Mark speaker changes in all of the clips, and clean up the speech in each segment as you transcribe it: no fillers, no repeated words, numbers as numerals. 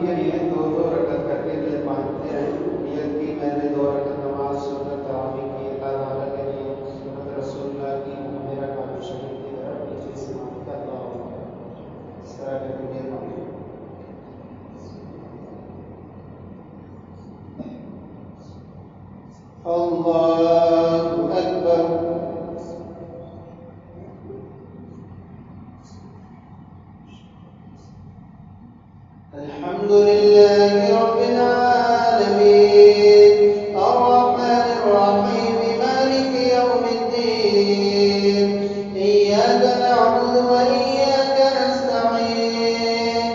Speaker 1: के लिए दो दो रकत करके दिल मांगते हैं। नियत की मैंने 2 रकत नमाज सुन्नत तरावी की अल्लाह ताला के लिए, सुन्नत रसूलुल्लाह की, मेरा काबू शरीफ की तरफ नीचे से मांगता अल्लाह इस तरह करके दिल मांगे। अल्लाहु अकबर। अल्हम्दुलिल्लाहि रब्बिल आलमीन अर्रहमानिर रहीम मालिकि यौमिद्दीन इय्याका नअबुदु व इय्याका नस्तईन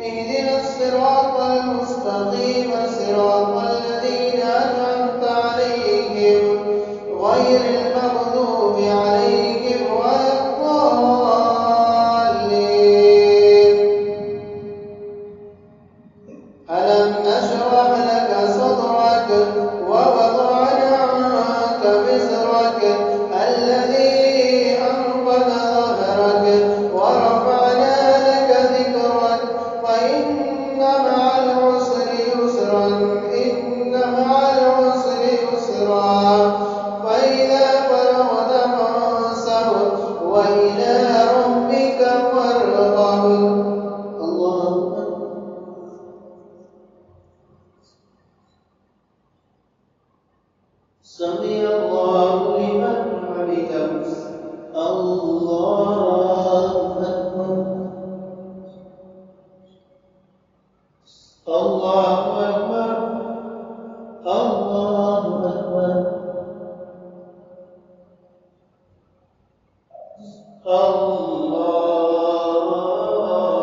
Speaker 1: इहदिनास सिरातल मुस्तक़ीम सिरातल लज़ीना अन'अमता अलैहिम गैरिल मग़दूबि अलैहिम वलद्दाल्लीन। ألم نشرح لك صدرك ووضعنا عنك وزرك الذي أنقض ظهرك ورفعنا لك ذكرك فإن مع العسر يسرا إن مع العسر يسرا فإذا فرغت فانصب وإلى ربك فارغب. الله سمع الله لمن حمده. الله أكبر. الله أكبر. الله أكبر.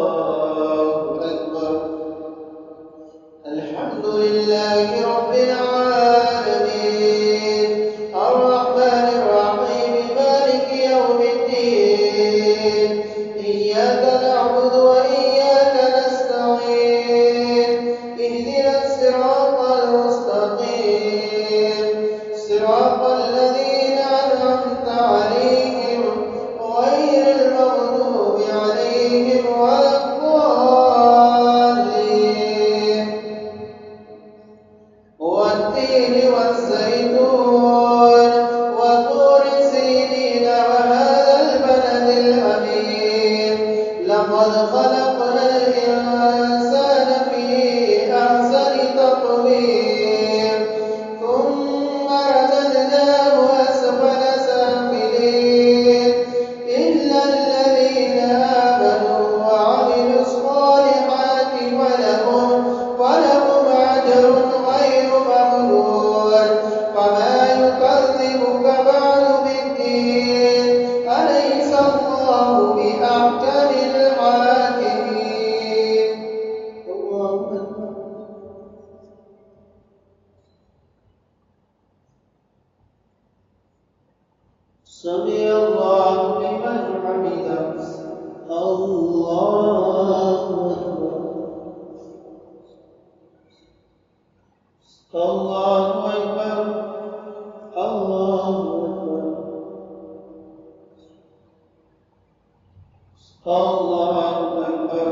Speaker 1: الله أكبر. الحمد لله رب العالمين الرحمن الرحيم مالك يوم الدين إياك نعبد وإياك نستعين اهدنا الصراط المستقيم صراط الذين أنعمت عليهم غير المغضوب عليهم ولا الضالين. والتين والزيتون وطور سينين وهذا البلد الأمين لقد خلقنا الإنسان في أحسن تقويم ثم رددناه أسفل سافلين إلا الذين آمنوا وعملوا الصالحات فلهم أجر غير ممنون. فما يكذبك بعد بالدين أليس الله بأحكم الحاكمين. الله أكبر. سمع الله لمن حمده. الله أكبر. الله أكبر. الله أكبر. الله أكبر.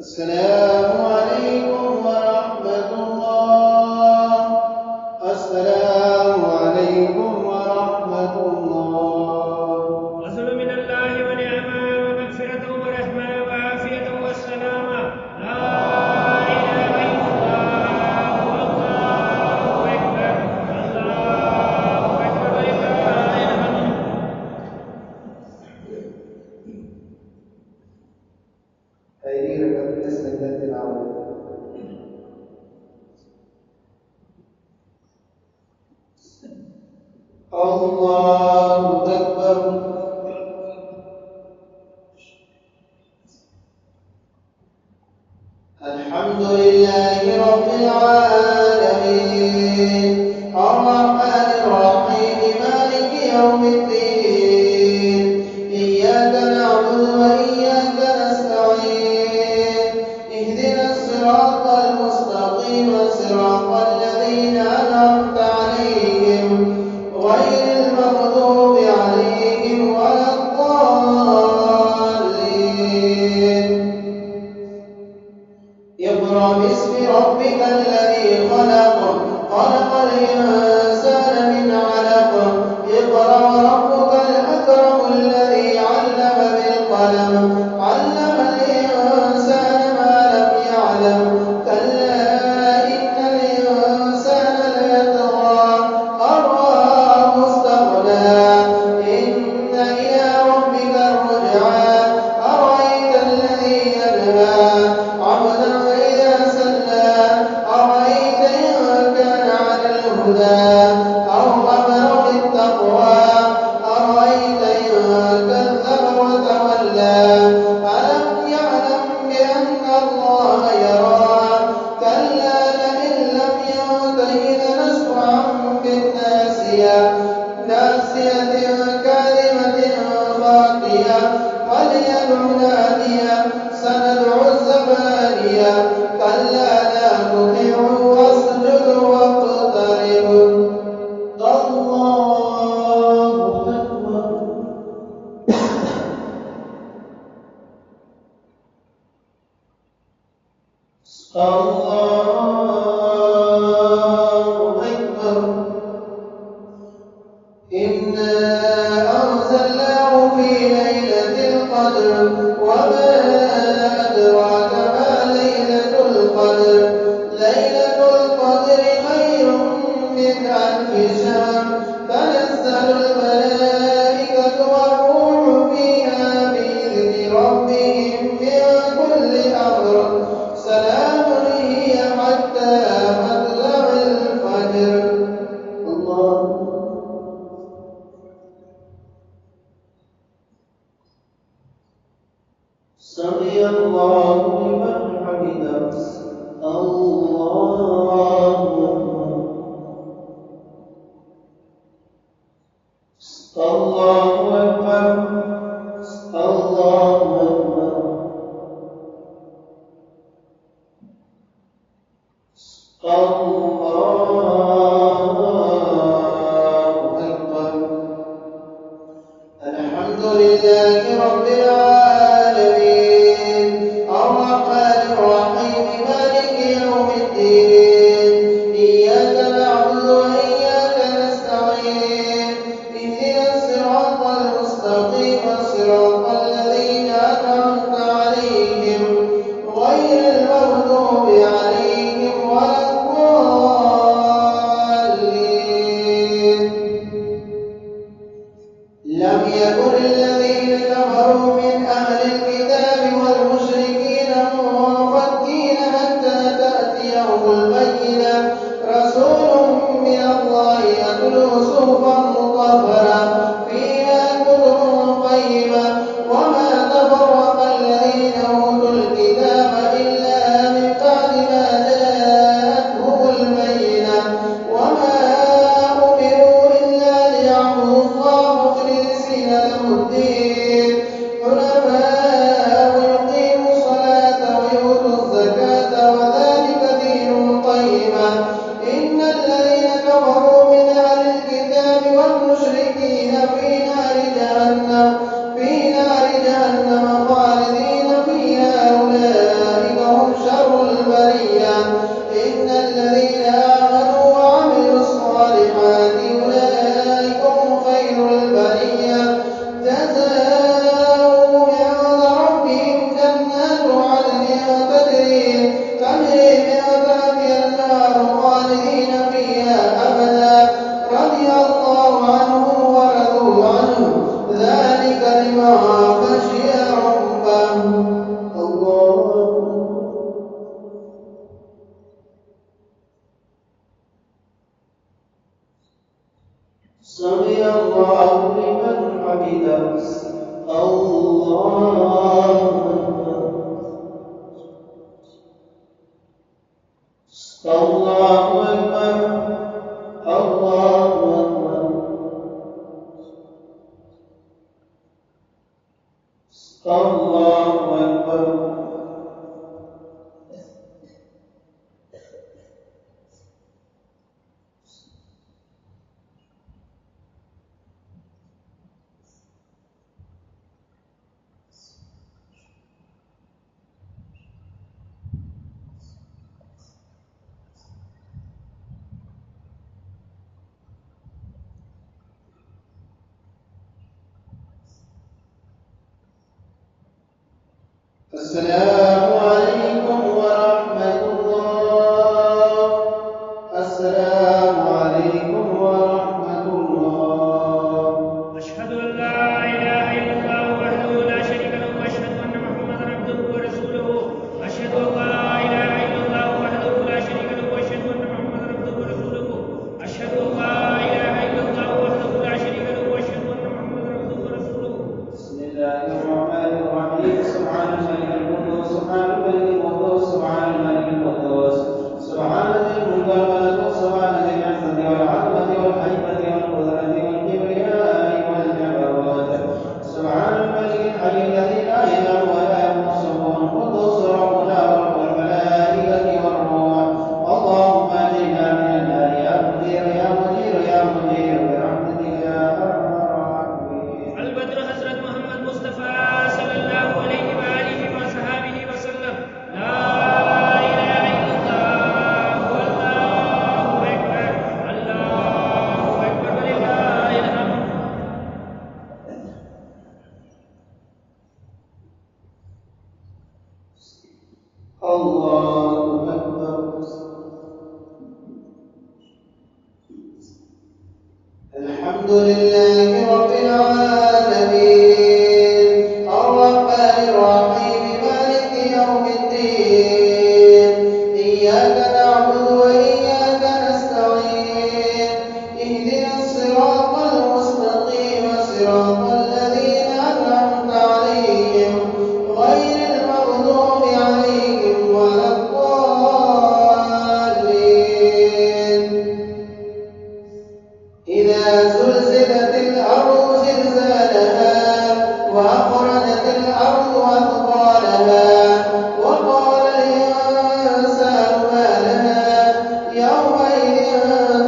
Speaker 1: السلام عليكم ورحمة الله. السلام عليكم ورحمة الله.
Speaker 2: فضل من الله ونعمة ومغفرة ورحمة وعافية والسلامة. لا إله إلا الله والله أكبر. الله أكبر ولله الحمد.
Speaker 1: पहली रकत में सजदा तिलावत। अल्लाहु अकबर। अल्हम्दुलिल्लाहि रब्बिल आलमीन الزانية فليدع ناديا سندع الزبانية كلا لا تطعه واسجد واقترب. الله أكبر. الله أكبر. إنا أنزلناه في ليلة القدر وما أدراك ما ليلة القدر ليلة القدر خير من 1000 شهر تنزل الملائكة والروح فيها بإذن ربهم من كل أمر سلام هي حتى مطلع الفجر. الله سمع الله لمن حمده. الله أكبر. الله أكبر. الله أكبر. الله أكبر. الحمد لله رب العالمين الرحمن الرحيم مالك يوم الدين إياك نعبد وإياك نستعين اهدنا الصراط المستقيم صراط الذين أنعمت عليهم غير المغضوب عليهم ولا الضالين. لم يكن الذين كفروا من أهل الكتاب والمشركين منفكين حتى تأتيهم البينة رسول من الله يتلو صحفا مطهرة فيها كتب قيمة وما تفرق الذين أوتوا الكتاب إلا من بعد ما جاءتهم البينة وما أمروا إلا ليعبدوا الله مخلصين له الدين حنفاء ويقيموا الصلاة ويؤتوا الزكاة وذلك دين القيمة. إن الذين كفروا من أهل الكتاب والمشركين في نار جهنم خالدين فيها أولئك هم شر البرية. إن الذين آمنوا وعملوا الصالحات أولئك هم خير البرية جزاؤهم عند ربهم جنات عدن تجري من تحتها النار خالدين فيها أبدا رضي الله عنهم ورضوا عنه ذلك لمن خشي ربه. الله سمع الله لمن حمده. الله أكبر. الله أكبر. الله أكبر. الله أكبر. السلام عليكم ورحمة الله. السلام عليكم ورحمة الله.
Speaker 2: أشهد أن لا إله إلا الله وحده لا شريك له وأشهد أن محمدا عبده ورسوله. أشهد أن لا إله إلا الله وحده لا شريك له وأشهد أن محمدا عبده ورسوله. أشهد أن لا إله إلا الله وحده لا شريك له وأشهد أن محمدا عبده ورسوله.
Speaker 1: بسم الله الرحمن الرحيم. سبحان الملك القدوس سبحان الملك القدوس سبحان الملك القدوس سبحان ذي الملك والملكوت سبحان ذي العزة والعظمة والهيبة والقدرة والكبرياء والجبروت سبحان الملك الحي الذي لا إله ولا يموت سبحان قدوس ربنا ورب الملائكة والروح اللهم أجرنا من النار يا مجير يا مجير يا مجير برحمتك يا أرحم الراحمين.
Speaker 2: البدر حضرت محمد مصطفى صلى الله عليه وآله وصحبه وسلم. لا إله إلا الله والله أكبر الله أكبر ولله الحمد.
Speaker 1: الله أكبر. الحمد لله رب العالمين الرحمن الرحيم مالك يوم الدين إياك نعبد وإياك نستعين اهدنا الصراط المستقيم صراط الذين أنعمت عليهم غير المغضوب عليهم ولا الضالين. إذا زلزلت الأرض زلزالها وأخرجت الأرض أثقالها وقال الإنسان ما لها يومئذ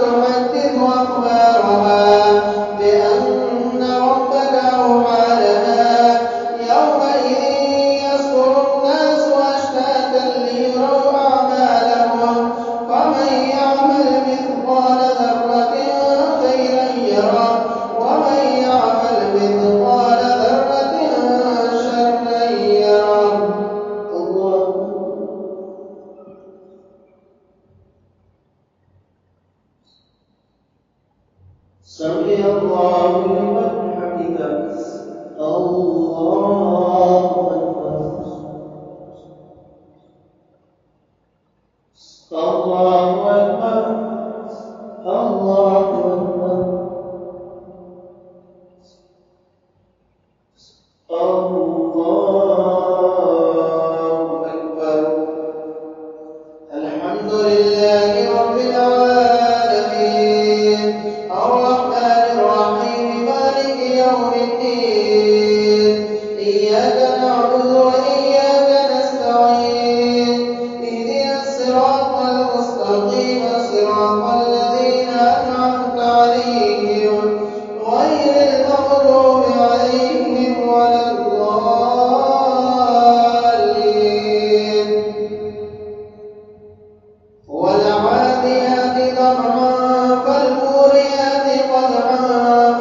Speaker 1: تحدث أخبارها بأن ربك أوحى لها يومئذ يصدر الناس أشتاتا ليروا أعمالهم فمن يعمل مثقال ذرة خيرا يره ومن يعمل مثقال ذرة شرا يره. الله سمع الله لمن حمده. الله أكبر. الله أكبر. الله أكبر. الله أكبر. الحمد لله رب العالمين الرحمن الرحيم مالك يوم الدين إياك نعبد وإياك نستعين اهدنا الصراط المستقيم صراط الذين أنعمت عليهم غير المغضوب عليهم ولا الضالين. والعاديات ضبحا فالموريات قدحا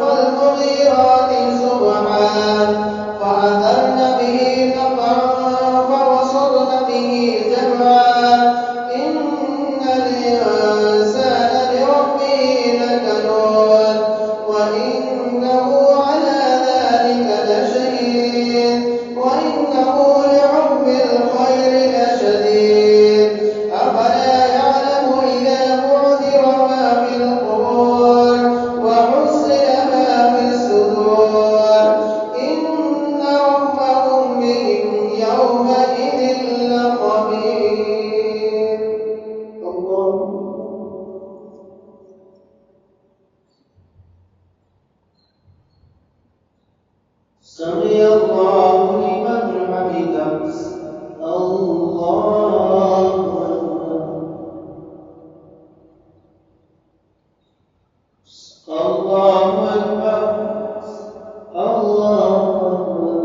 Speaker 1: فالمغيرات صبحا فأثرن به نقعا فوسطن به جمعا إن الإنسان لربه لكنود وإنه على ذلك لشهيد وإنه لحب الخير لشديد. أفلا يعلم إذا بعثر ما في القبور وحصل ما في الصدور إن ربهم بهم يومئذ لخبير. الله سمع الله لمن حمده. الله أكبر. الله أكبر. الله أكبر.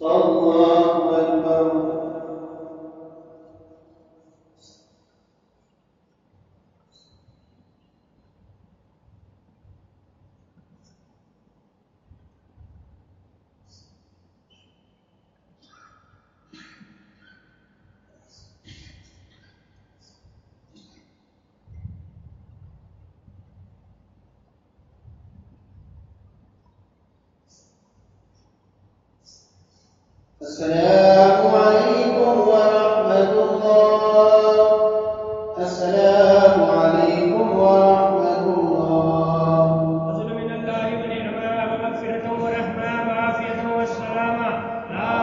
Speaker 1: الله أكبر. السلام عليكم ورحمة الله. السلام عليكم ورحمة الله.
Speaker 2: فضل من الله ونعمة ومغفرة ورحمة وعافية والسلامة. لا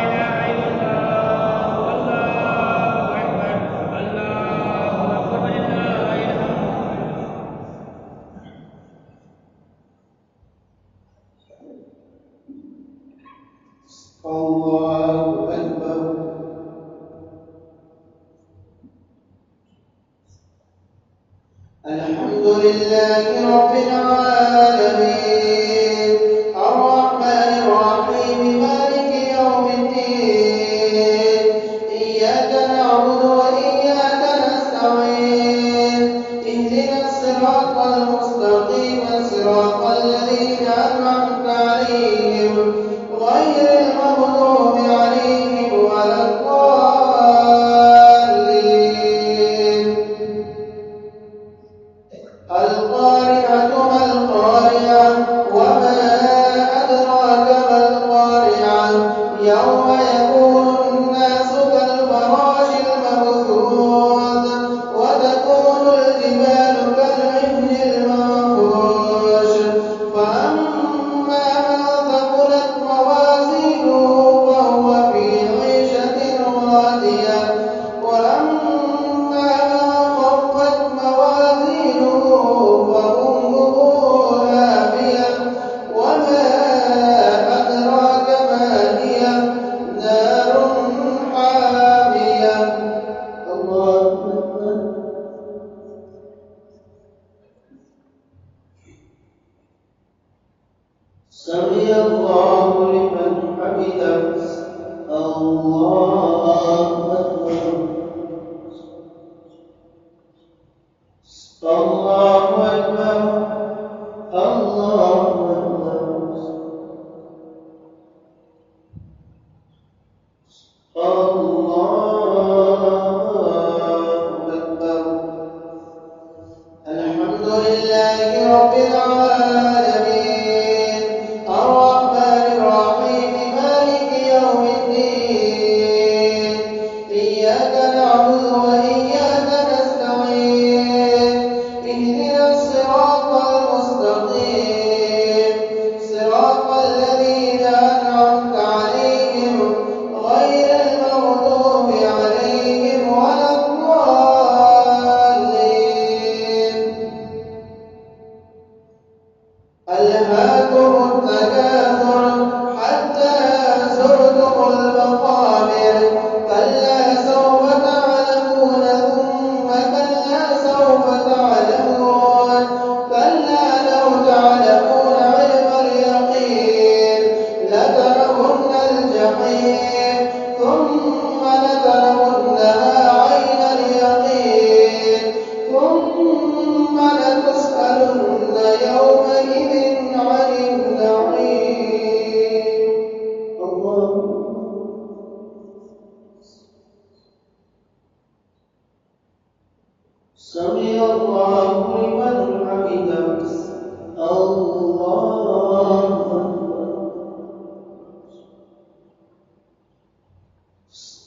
Speaker 2: إله إلا الله والله أكبر الله أكبر ولله الحمد.
Speaker 1: الله أكبر. الحمد لله رب العالمين الرحمن الرحيم مالك يوم الدين إياك نعبد وإياك نستعين اهدنا الصراط المستقيم صراط الذين أنعمت عليهم غير المغضوب عليهم ولا الضالين. القارعة ما القارعة وما أدراك ما القارعة يوم يكون الناس كالفراش المبثوث وتكون الجبال كالعهن المنفوش فأما من ثقلت موازينه فهو في عيشة راضية وأما من خفت موازينه فأمه هاوية وما أدراك ما هي نار حامية. الله أكبر. سمع الله لمن حمده. الله أكبر. الله أكبر. الله أكبر. الله أكبر. الحمد لله رب العالمين الرحمن الرحيم مالك يوم الدين إياك نعبد وإياك نستعين اهدنا الصراط المستقيم صراط الذين أنعمت عليهم غير المغضوب عليهم ولا الضالين. ألهاكم التكاثر حتى زرتم المقابر كلا سوف تعلمون ثم كلا سوف تعلمون كلا لو تعلمون علم اليقين لترون الجحيم ثم لترونها عين اليقين ثم لتسألن يومئذ عن النعيم. الله. سمع الله لمن حمده. الله أكبر.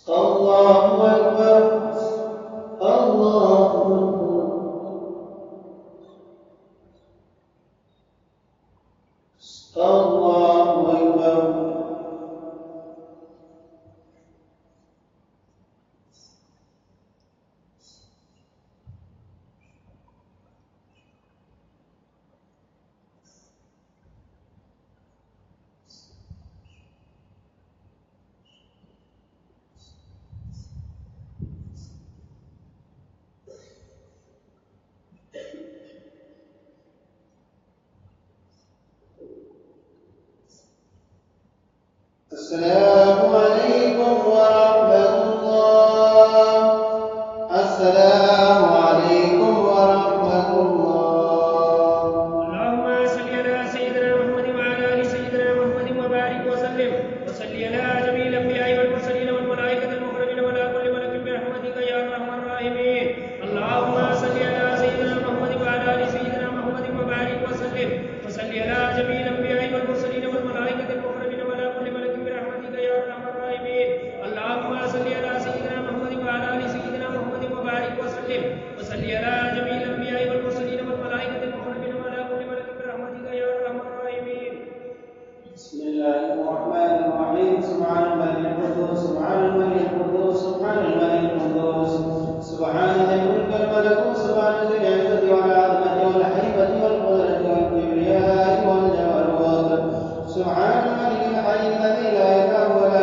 Speaker 1: الله أكبر. الله أكبر. الله أكبر. السلام عليكم ورحمة الله. السلام عليكم ورحمة الله.
Speaker 2: اللهم صل على سيدنا محمد وعلى ال سيدنا محمد وبارك وسلم وصل على جميع الانبياء والمرسلين والملائكه المقربين وعلى كل ملك برحمتك يا ارحم الراحمين. اللهم صل على سيدنا محمد وعلى ال سيدنا محمد وبارك وسلم وصل على جميع الانبياء والمرسلين والملائكه المقربين وعلى كل ملك برحمتك يا ارحم الراحمين. اللهم صل على سيدنا محمد وعلى ال سيدنا محمد وبارك وسلم وصل على جميع الانبياء والمرسلين والملائكه المقربين وعلى كل ملك برحمتك يا ارحم الراحمين.
Speaker 1: بسم الله الرحمن الرحيم. سبحان الملك القدوس سبحان الملك القدوس سبحان الملك القدوس سبحان ذي الملك والملكوت سبحان ذي العزة والعظمة والهيبة والقدرة والكبرياء والجبروت سبحان الملك الحي الذي لا يتأول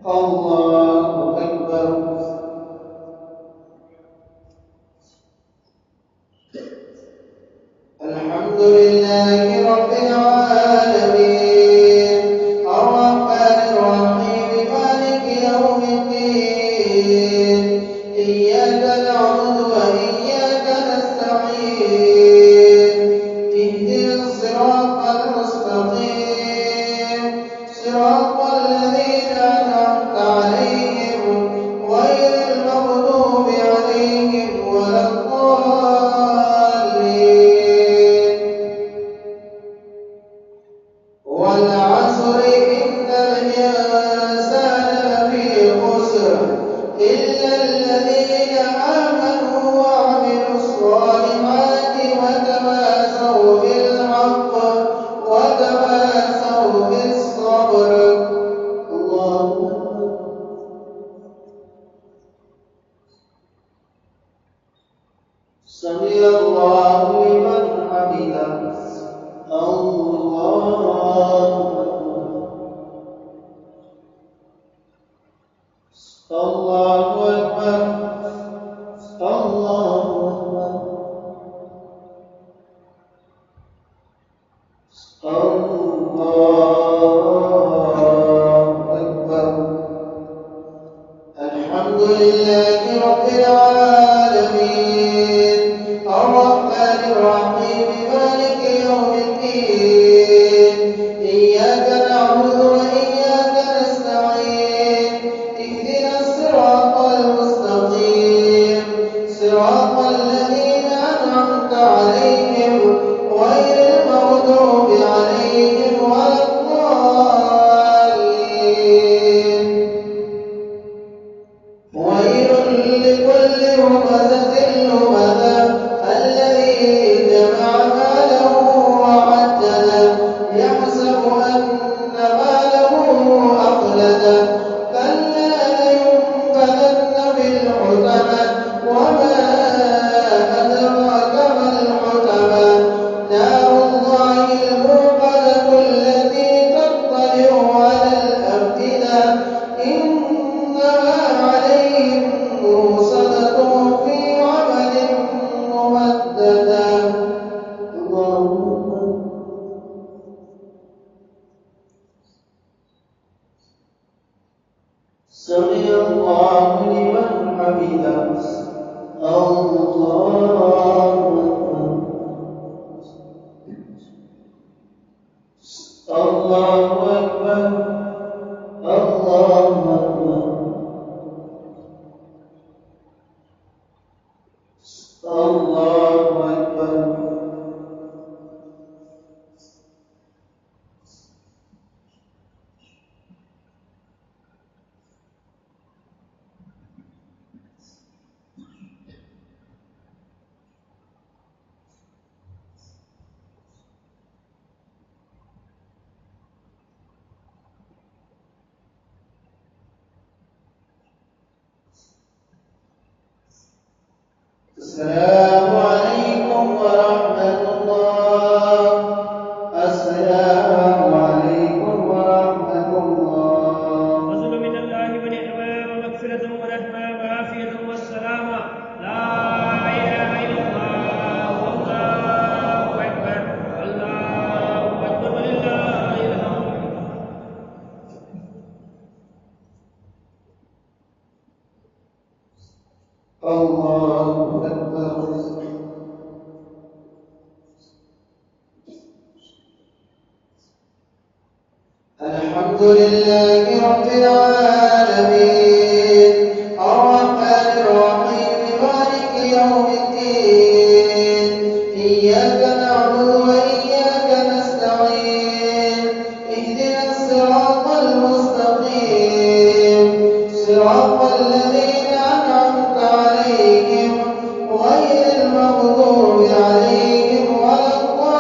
Speaker 1: الله أكبر. الحمد لله رب العالمين الرحمن الرحيم مالك يوم الدين إياك نعبد وإياك نستعين اهدنا الصراط المستقيم صراط الذين أنعمت عليهم غير المغضوب عليهم ولا الضالين. والعصر إن الإنسان لفي خسر إلا الذين آمنوا وعملوا الصالحات وتواصوا بالحق وتواصوا بالصبر. الله أكبر. سمع الله لمن حمده. الله أكبر. الله أكبر. الله أكبر. الله أكبر. الحمد لله رب العالمين الرحمن الرحيم مالك يوم الدين إياك نعبد وإياك نستعين اهدنا الصراط المستقيم صراط الذين أنعمت عليهم غير المغضوب عليهم ولا الضالين. ويل لكل همزة لمزة الذي جمع ماله وعدده يحسب أن ماله أخلده كلا لينبذن بالحطمة وما أدراك ما الحطمة نار الله الموقدة التي تطلع على الأفئدة إنها عليهم مرصدة في عمد ممددة. اللهم سمع الله لمن حمده. الله أكبر. الله أكبر. الله أكبر. الله أكبر. السلام عليكم ورحمة الله. السلام عليكم ورحمة الله.
Speaker 2: فضل من الله ونعمة ومغفرة ورحمة وعافية والسلامة. لا إله إلا الله والله أكبر. الله أكبر ولله الحمد.
Speaker 1: الله أكبر. الحمد لله رب العالمين الرحمن الرحيم مالك يوم الدين إياك نعبد وإياك نستعين اهدنا الصراط المستقيم صراط الذين أنعمت عليهم غير المغضوب عليهم ولا الضالين.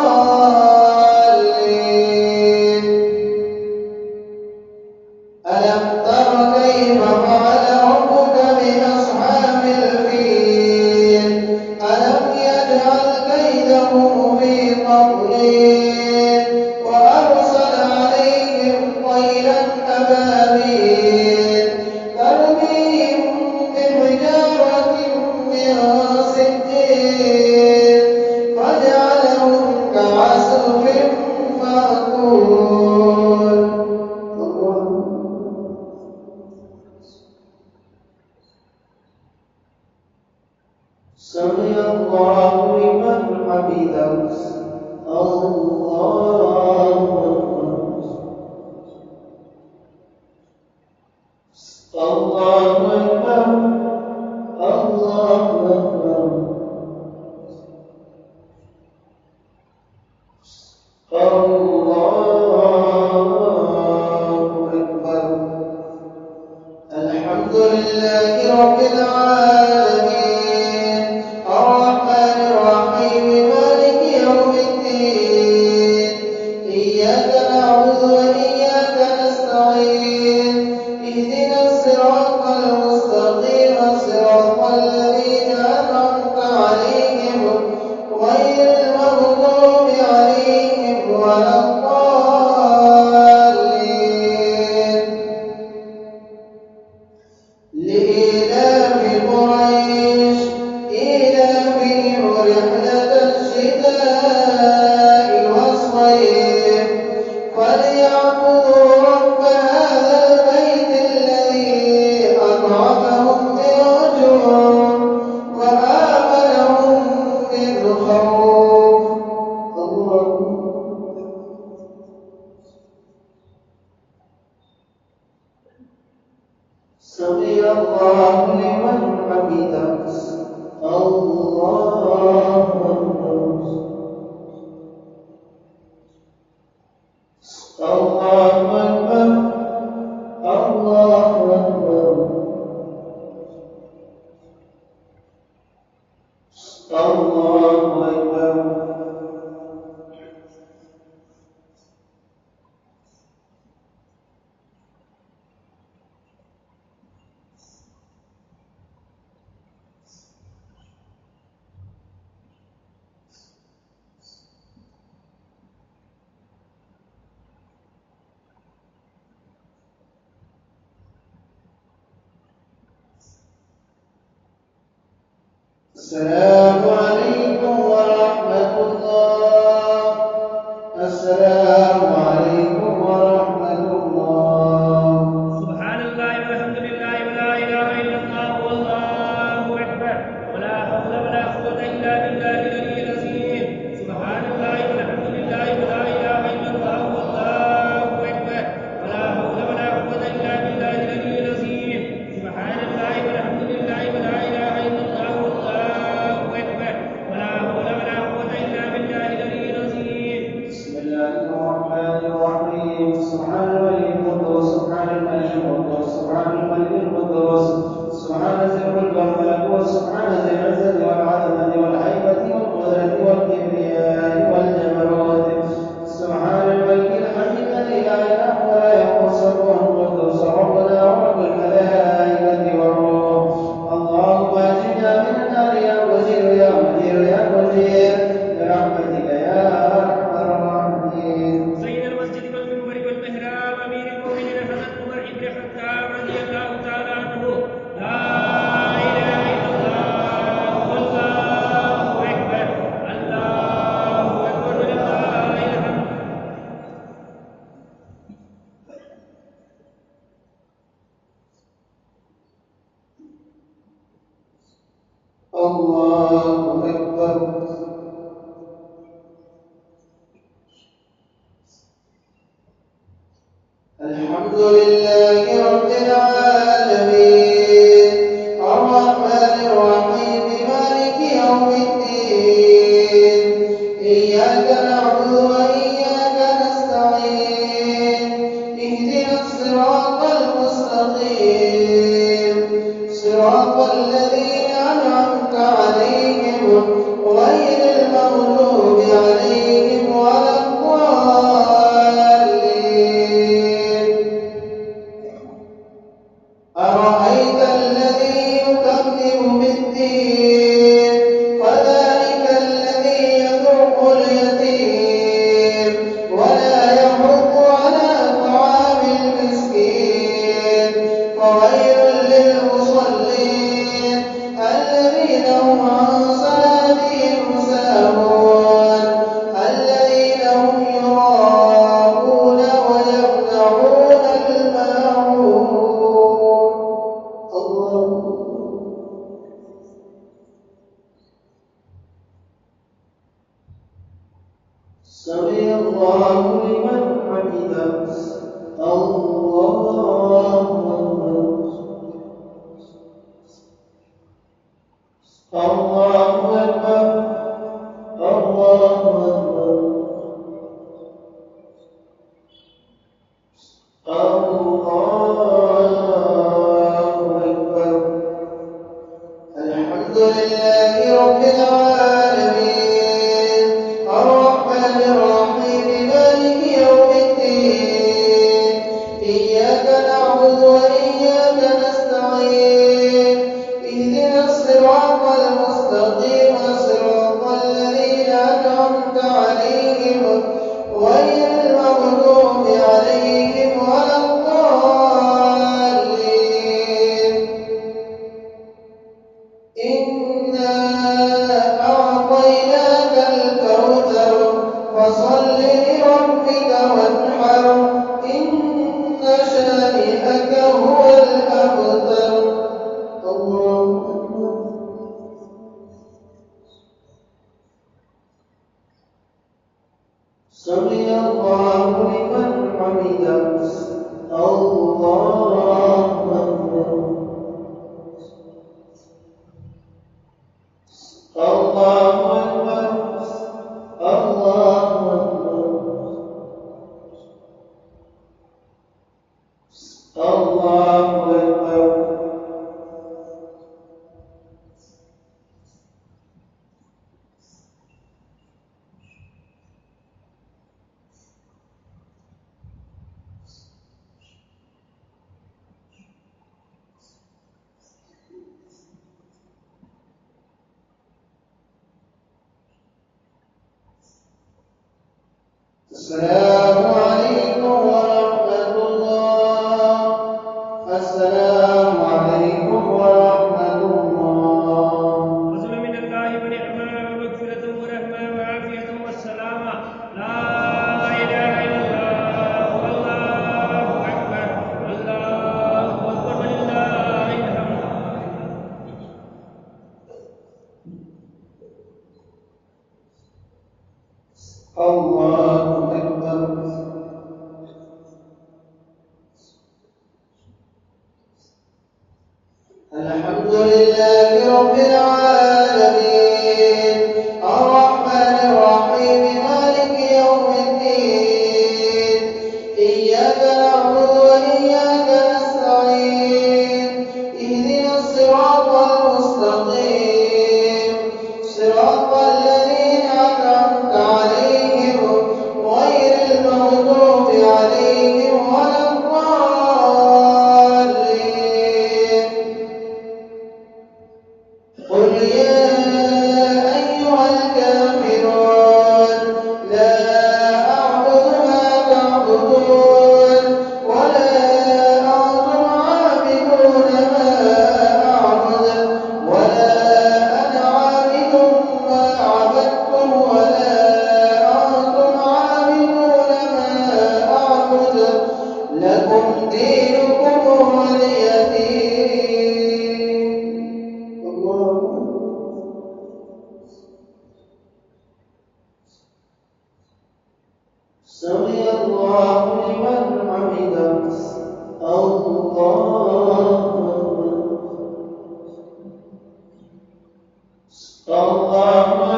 Speaker 1: ألم تر كيف فعل ربك بأصحاب الفيل ألم يجعل كيدهم في تضليل وأرسل عليهم طيرا أبابيل سمع الله لمن حمده. الله أكبر. الله أكبر. الله أكبر. الله أكبر. الحمد لله رب العالمين الرحمن الرحيم مالك يوم الدين إياك نعبد وإياك نستعين اهدنا الصراط المستقيم صراط الذين أنعمت عليهم غير المغضوب عليهم ولا الضالين. لإيلاف قريش إيلافهم رحلة الشتاء والصيف فليعبدوا رب هذا البيت الذي أطعمهم من جوع وآمنهم من خوف. الله سمع الله لمن حمده. الله أكبر. الله أكبر. الله أكبر. الله أكبر. السلام عليكم ورحمة الله. السلام عليكم ورحمة الله.
Speaker 2: سبحان الله والحمد لله ولا إله إلا الله والله أكبر ولا حول ولا قوة إلا بالله العلي العظيم. سبحان الله والحمد لله ولا إله إلا الله والله أكبر ولا حول ولا قوة إلا بالله العلي العظيم. سبحان الله والحمد لله ولا إله إلا الله والله أكبر ولا حول ولا قوة إلا بالله العلي العظيم.
Speaker 1: بسم الله الرحمن الرحيم. سبحان الملك القدوس سبحان الملك القدوس سبحان الملك القدوس سبحان ذي الملك والملكوت سبحان ذي العزة والعظمة والهيبة والقدرة والكبرياء والجبروت سبحان الملك الحي الذي لا إله ولا يقوس القدوس ربنا ورب الملائكة والروح. اللهم أجرنا من النار يا مجير يا مجير يا مجير برحمتك يا أرحم الراحمين.
Speaker 2: زين المسجد والمنبر والمحراب أمير المؤمنين حسن عمر بن الخطاب رضي الله تعالى عنه. لا إله إلا الله والله أكبر. الله أكبر ولله الحمد.
Speaker 1: الله أكبر. الحمد لله رب العالمين الرحمن الرحيم مالك يوم الدين إياك نعبد وإياك نستعين اهدنا الصراط المستقيم صراط الذين أنعمت عليهم غير المغضوب عليهم ولا الضالين. أرأيت الذي يكذب بالدين فذلك الذي يدعو اليتيم ولا يحض على طعام المسكين فويل للمصلين الذين هم عن صلاتهم ساهون الذين هم يراءون ويمنعون الماعون. الله السلام عليكم ورحمة الله. السلام عليكم ورحمة الله.
Speaker 2: فضل من الله ونعمة ومغفرة ورحمة وعافية والسلامة. لا إله إلا الله والله أكبر الله أكبر ولله الحمد.
Speaker 1: الله أكبر. الحمد لله رب العالمين الرحمن الرحيم مالك يوم الدين إياك نعبد وإياك نستعين اهدنا الصراط المستقيم صراط الذين أنعمت عليهم غير المغضوب عليهم ولا الضالين. قل يا أيها الكافرون لا أعبد ما تعبدون ولا أنتم عابدون ما أعبد ولا أنا عابد ما عبدتم ولا أنتم عابدون ما أعبد لكم دينكم ولي دين. الله سمع الله لمن حمده. الله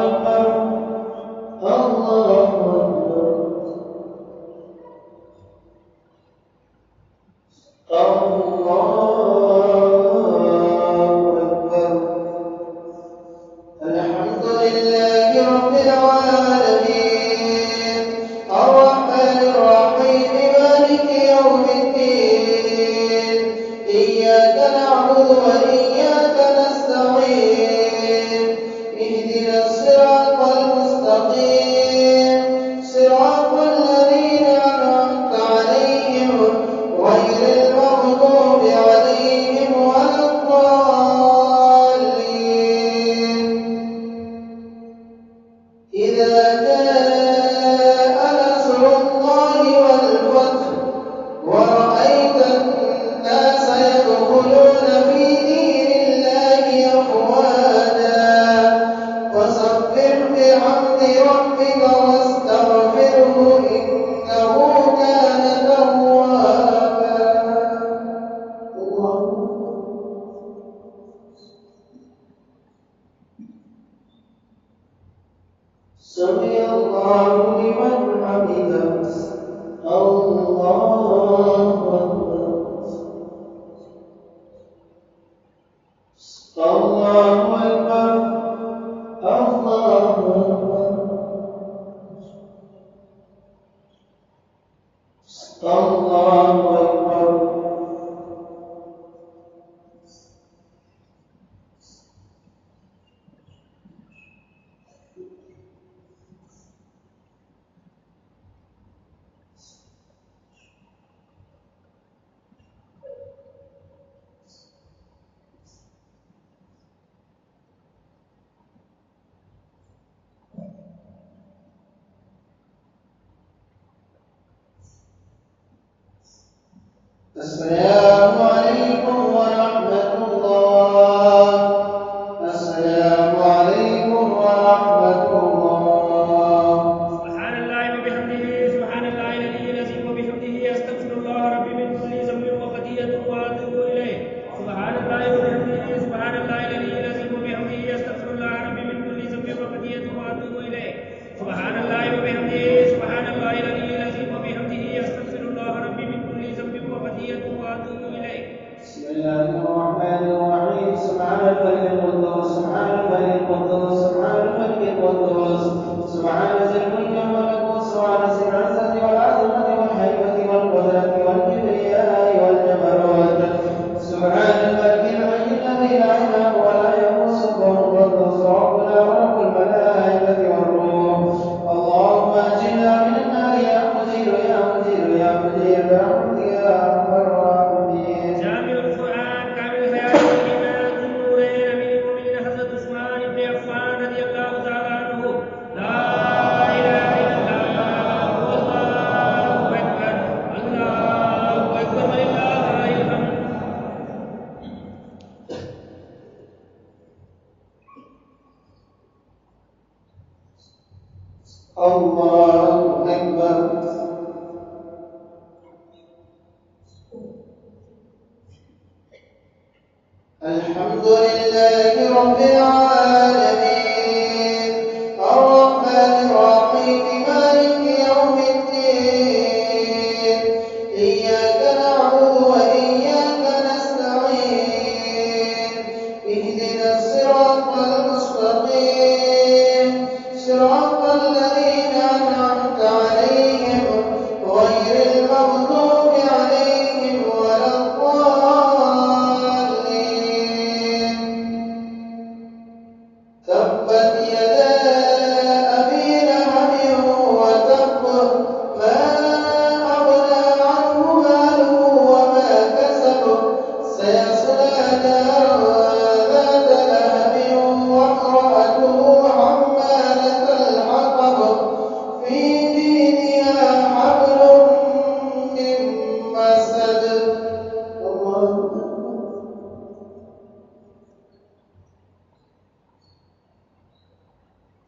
Speaker 1: أكبر. الله أكبر. الله أكبر. الحمد لله رب العالمين الرحمن الرحيم مالك يوم الدين إياك نعبد وإياك نستعين اهدنا الصراط المستقيم صراط الذين أنعمت عليهم غير المغضوب عليهم ولا الضالين. إذا جاء نصر الله والفتح ورأيت الناس يدخلون في دين الله أفواجا فسبح بحمد ربك واستغفره إنه كان توابا. الله سمع الله لمن حمده. الله أكبر. الله أكبر. الله أكبر. الله أكبر. السلام عليكم ورحمة الله. السلام عليكم ورحمة الله.
Speaker 2: سبحان الله وبحمده سبحان الله العلي العظيم وبحمده أستغفر الله ربي من كل ذنب وخطيئة وأتوب إليه. سبحان الله وبحمده سبحان الله العلي العظيم وبحمده أستغفر الله ربي من كل ذنب وخطيئة وأتوب إليه. سبحان الله وبحمده سبحان الله العلي العظيم وبحمده أستغفر الله ربي من كل ذنب وخطيئة وأتوب
Speaker 1: الحمد لله رب العالمين الرحمن الرحيم مالك يوم الدين إياك نعبد وإياك نستعين اهدنا الصراط المستقيم صراط الذين أنعمت عليهم غير المغضوب عليهم ولا الضالين تبت يدا أبي لهب وتب ما أغنى عنه ماله وما كسب سيصلى نارا ذات لهب وامرأته حمالة الحطب في جيدها حبل من مسد الله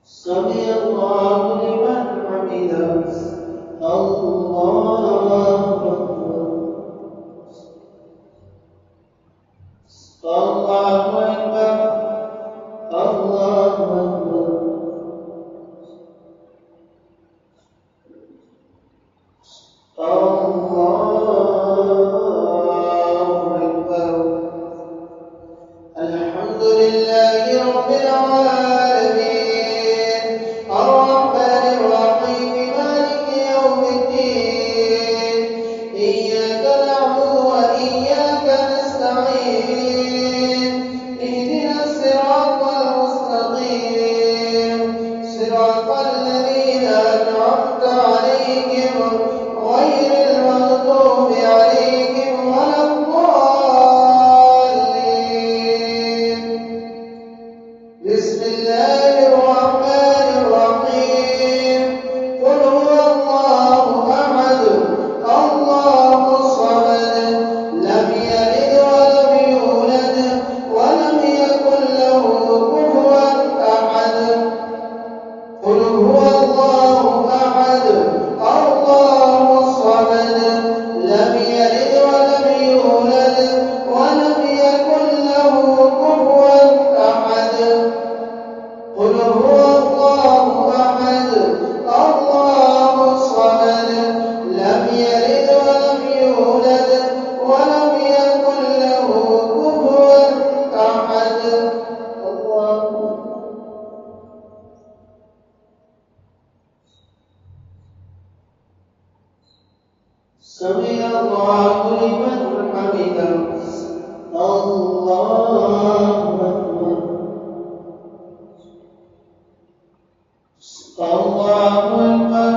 Speaker 1: سمع الله لمن حمده الله أكبر الله أكبر الله أكبر الله أكبر الحمد لله رب العالمين الرحمن الرحيم مالك يوم الدين إياك نعبد وإياك نستعين اهدنا الصراط المستقيم صراط الذين أنعمت عليهم غير المغضوب عليهم ولا الضالين بسم الله الرحمن الرحيم قل هو الله أحد الله الصمد لم يلد ولم يولد ولم يكن له كفوا أحد قل هو الله أحد الله الصمد لم يلد ولم يولد ولم يكن له كفوا أحد قل هو الله أحد الله الصمد لم يلد ولم يولد ولم يكن له كفوا أحد الله سمع الله لمن حمده الله أكبر الله أكبر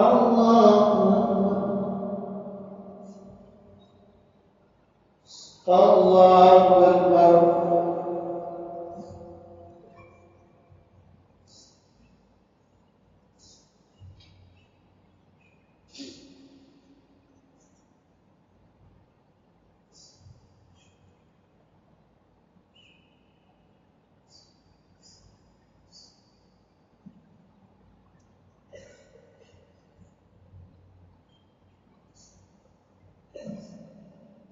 Speaker 1: الله أكبر الله أكبر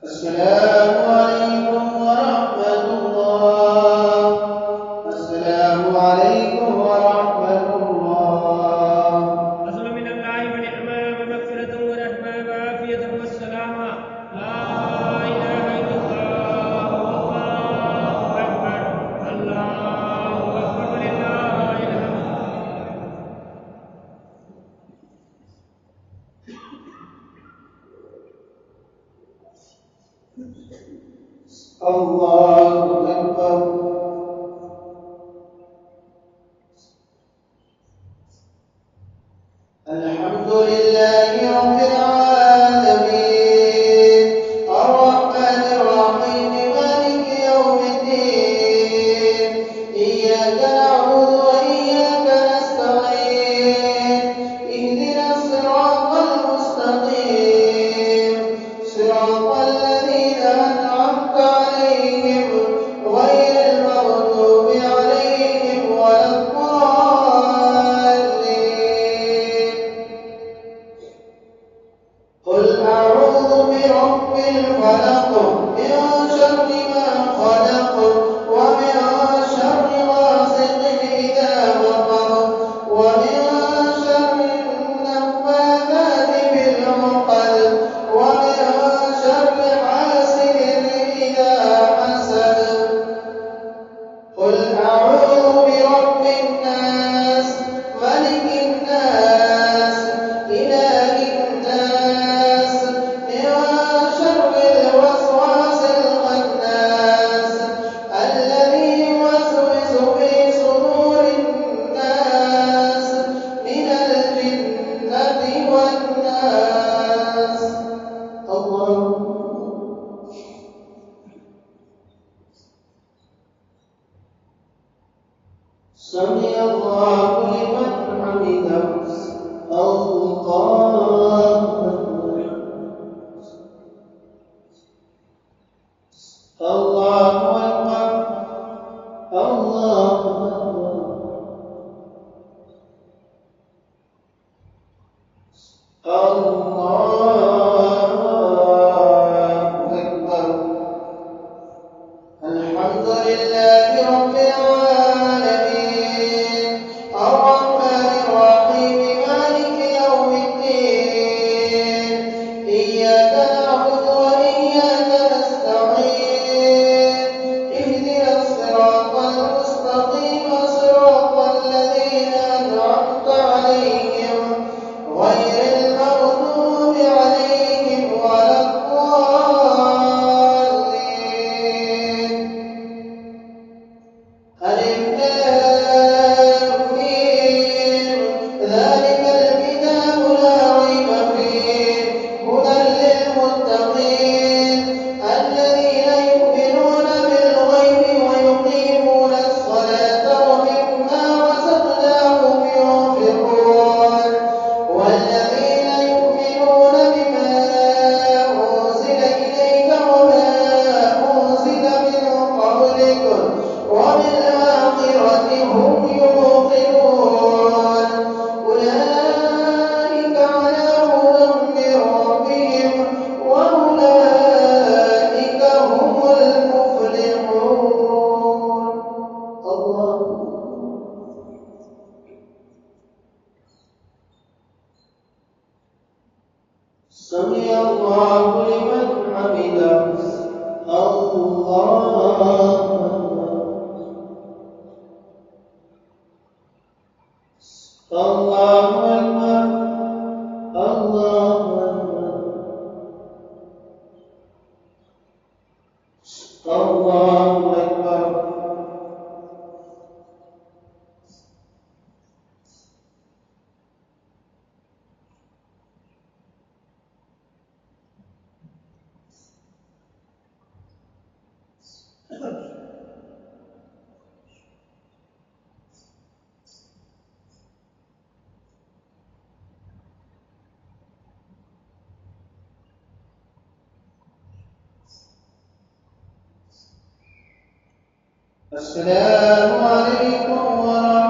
Speaker 1: السلام عليكم ورحمة الله السلام عليكم ورحمة الله
Speaker 2: فضل من الله ونعمة ومغفرة ورحمة وعافية والسلامة لا إله إلا الله والله أكبر الله أكبر ولله الحمد
Speaker 1: الله أكبر الحمد لله رب العالمين الرحمن الرحيم مالك يوم الدين إياك نعبد وإياك نستعين اهدنا الصراط المستقيم صراط الذين أنعمت عليهم غير المغضوب عليهم ولا الضالين قل أعوذ برب الفلق من شر ما سمع الله لمن حمده الله أكبر الله أكبر الله أكبر الحمد لله رب العالمين الرحمن الرحيم مالك يوم الدين إياك نعبد وإياك نستعين اهدنا الصراط المستقيم صراط الذين أنعمت عليهم غير المغضوب عليهم ولا الضالين ألف لام ميم ذلك الكتاب لا ريب فيه هدى للمتقين الذين يؤمنون بالغيب ويقيمون الصلاة ومما رزقناهم ينفقون والذين يؤمنون بما أنزل إليك وما أنزل من قبلك وبالآخرة هم يوقنون أولئك على هدى من ربهم وأولئك هم المفلحون الله سمع الله لمن حمده الله أكبر الله أكبر الله أكبر الله أكبر السلام عليكم ورحمة